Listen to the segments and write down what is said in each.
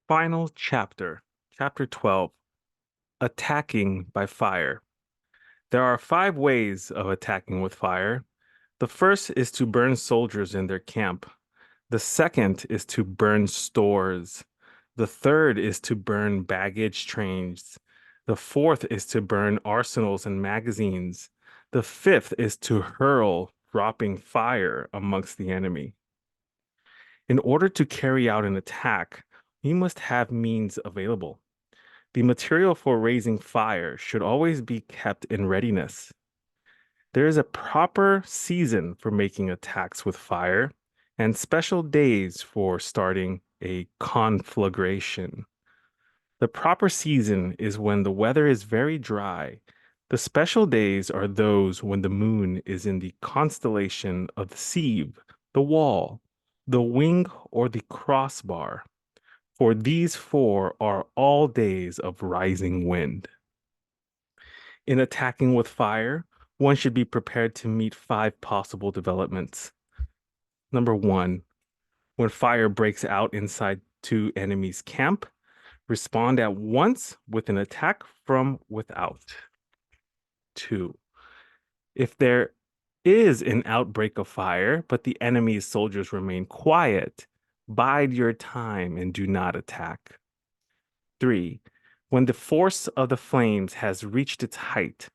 Final chapter, chapter 12, attacking by fire. There are five ways of attacking with fire. The first is to burn soldiers in their camp. The second is to burn stores. The third is to burn baggage trains. The fourth is to burn arsenals and magazines. The fifth is to hurl dropping fire amongst the enemy. In order to carry out an attack, we must have means available. The material for raising fire should always be kept in readiness. There is a proper season for making attacks with fire and special days for starting a conflagration. The proper season is when the weather is very dry. The special days are those when the moon is in the constellation of the sieve, the wall, the wing, or the crossbar. For these four are all days of rising wind. In attacking with fire, one should be prepared to meet five possible developments. Number one, when fire breaks out inside two enemies' camp, respond at once with an attack from without. Two, if there is an outbreak of fire, but the enemy's soldiers remain quiet, bide your time and do not attack. Three, when the force of the flames has reached its height,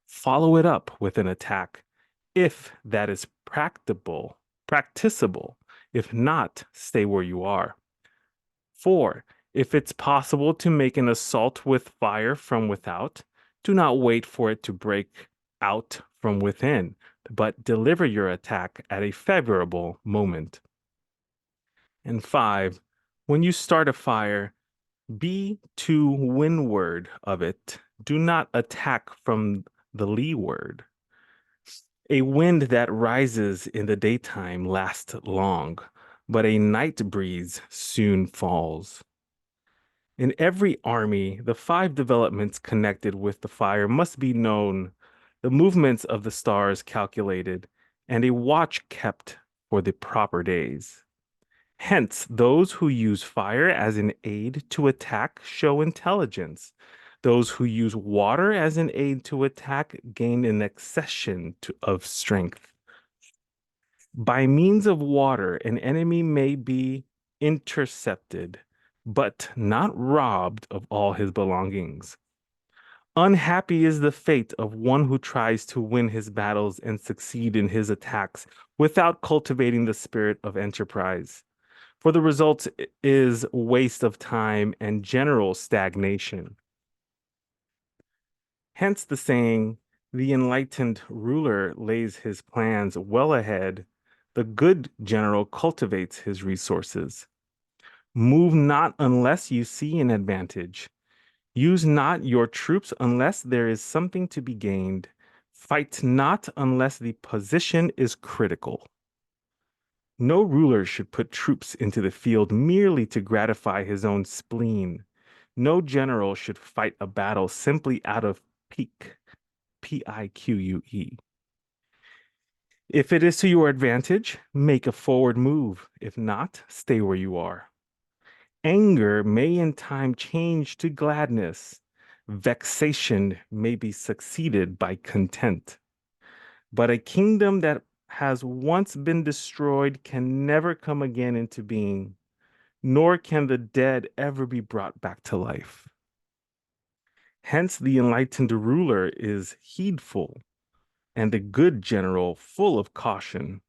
follow it up with an attack, if that is practicable. If not, stay where you are. Four, if it's possible to make an assault with fire from without, do not wait for it to break out from within, but deliver your attack at a favorable moment. And five, when you start a fire, be to windward of it. Do not attack from the leeward. A wind that rises in the daytime lasts long, but a night breeze soon falls. In every army, the five developments connected with the fire must be known, the movements of the stars calculated, and a watch kept for the proper days. Hence, those who use fire as an aid to attack show intelligence. Those who use water as an aid to attack gain an accession of strength. By means of water, an enemy may be intercepted, but not robbed of all his belongings. Unhappy is the fate of one who tries to win his battles and succeed in his attacks without cultivating the spirit of enterprise. For the result is waste of time and general stagnation. Hence the saying, the enlightened ruler lays his plans well ahead. The good general cultivates his resources. Move not unless you see an advantage. Use not your troops unless there is something to be gained. Fight not unless the position is critical. No ruler should put troops into the field merely to gratify his own spleen. No general should fight a battle simply out of pique, Pique. If it is to your advantage, make a forward move. If not, stay where you are. Anger may in time change to gladness. Vexation may be succeeded by content. But a kingdom that has once been destroyed can never come again into being, nor can the dead ever be brought back to life. Hence, the enlightened ruler is heedful, and the good general full of caution.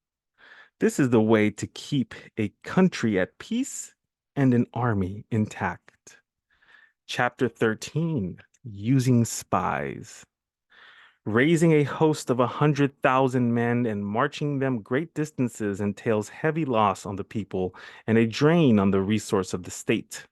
This is the way to keep a country at peace and an army intact. Chapter 13, Using Spies. Raising a host of 100,000 men and marching them great distances entails heavy loss on the people and a drain on the resource of the state.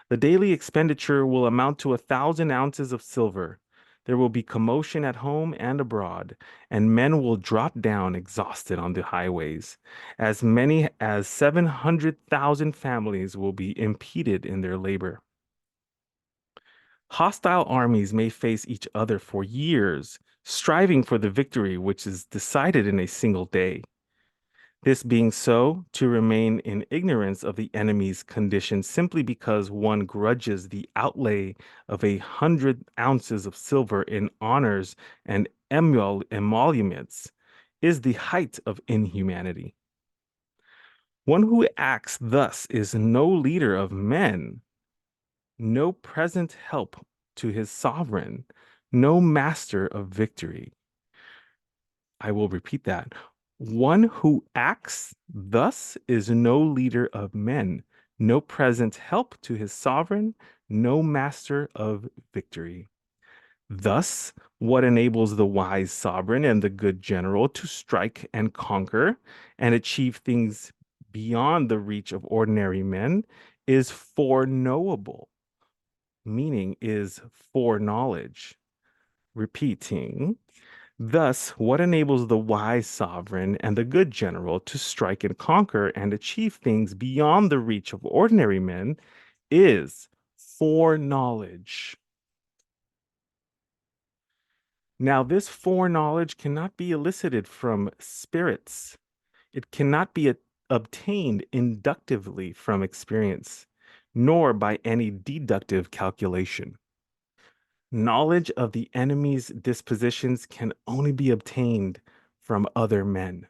The daily expenditure will amount to 1,000 ounces of silver. There will be commotion at home and abroad, and men will drop down exhausted on the highways. As many as 700,000 families will be impeded in their labor. Hostile armies may face each other for years, striving for the victory which is decided in a single day. This being so, to remain in ignorance of the enemy's condition simply because one grudges the outlay of 100 ounces of silver in honors and emoluments is the height of inhumanity. One who acts thus is no leader of men, no present help to his sovereign, no master of victory. I will repeat that. One who acts thus is no leader of men, no present help to his sovereign, no master of victory. Thus, what enables the wise sovereign and the good general to strike and conquer and achieve things beyond the reach of ordinary men is foreknowable, meaning is foreknowledge. Repeating, thus, what enables the wise sovereign and the good general to strike and conquer and achieve things beyond the reach of ordinary men is foreknowledge. Now, this foreknowledge cannot be elicited from spirits. It cannot be obtained inductively from experience, nor by any deductive calculation. Knowledge of the enemy's dispositions can only be obtained from other men.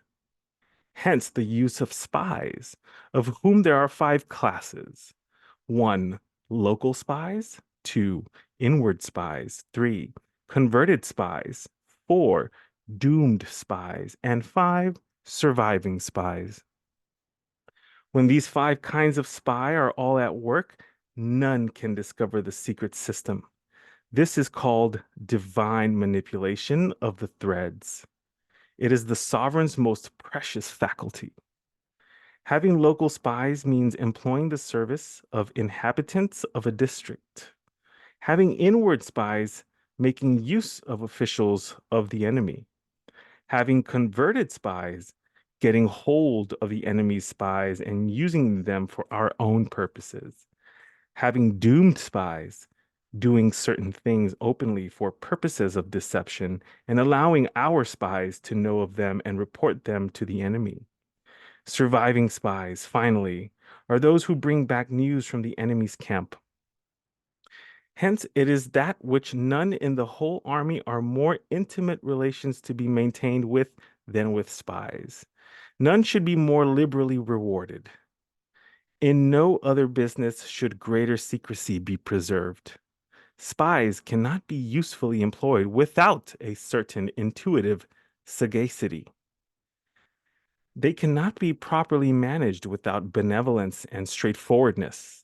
Hence the use of spies, of whom there are 5 classes. 1. Local spies. 2. Inward spies. 3. Converted spies. 4. Doomed spies. And 5. Surviving spies. When these 5 kinds of spy are all at work, none can discover the secret system. This is called divine manipulation of the threads. It is the sovereign's most precious faculty. Having local spies means employing the service of inhabitants of a district. Having inward spies, making use of officials of the enemy. Having converted spies, getting hold of the enemy's spies and using them for our own purposes. Having doomed spies, doing certain things openly for purposes of deception and allowing our spies to know of them and report them to the enemy. Surviving spies, finally, are those who bring back news from the enemy's camp. Hence, it is that which none in the whole army are more intimate relations to be maintained with than with spies. None should be more liberally rewarded. In no other business should greater secrecy be preserved. Spies cannot be usefully employed without a certain intuitive sagacity. They cannot be properly managed without benevolence and straightforwardness.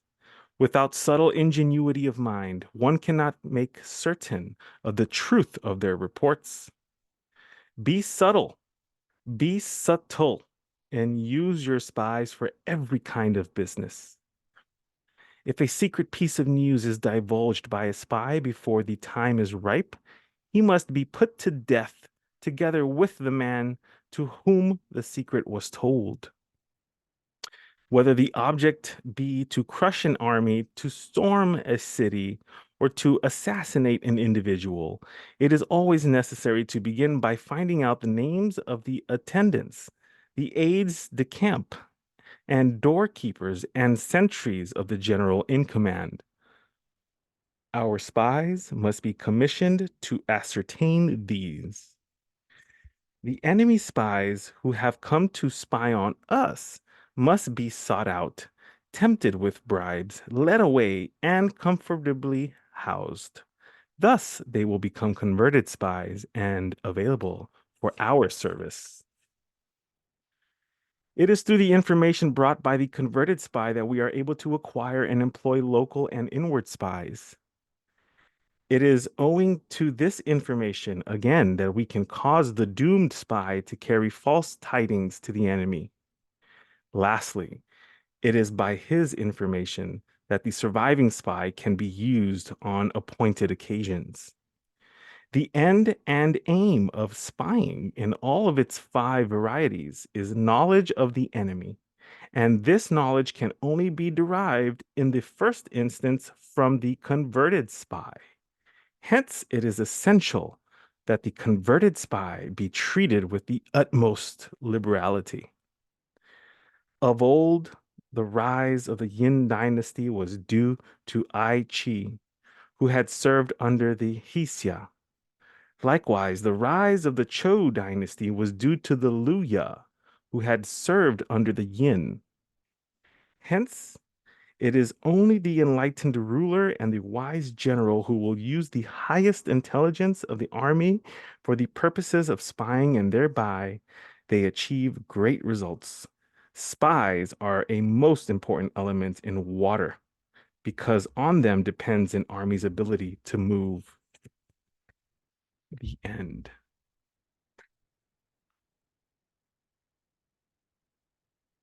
Without subtle ingenuity of mind, one cannot make certain of the truth of their reports. Be subtle, be subtle, and use your spies for every kind of business. If a secret piece of news is divulged by a spy before the time is ripe, he must be put to death together with the man to whom the secret was told. Whether the object be to crush an army, to storm a city, or to assassinate an individual, it is always necessary to begin by finding out the names of the attendants, the aides de camp, and doorkeepers and sentries of the general in command. Our spies must be commissioned to ascertain these. The enemy spies who have come to spy on us must be sought out, tempted with bribes, led away, and comfortably housed. Thus, they will become converted spies and available for our service. It is through the information brought by the converted spy that we are able to acquire and employ local and inward spies. It is owing to this information, again, that we can cause the doomed spy to carry false tidings to the enemy. Lastly, it is by his information that the surviving spy can be used on appointed occasions. The end and aim of spying in all of its 5 varieties is knowledge of the enemy, and this knowledge can only be derived in the first instance from the converted spy. Hence, it is essential that the converted spy be treated with the utmost liberality. Of old, the rise of the Yin dynasty was due to Ai Chi, who had served under the Hsia. Likewise, the rise of the Chou dynasty was due to the Luya, who had served under the Yin. Hence, it is only the enlightened ruler and the wise general who will use the highest intelligence of the army for the purposes of spying, and thereby they achieve great results. Spies are a most important element in water because on them depends an army's ability to move. The end.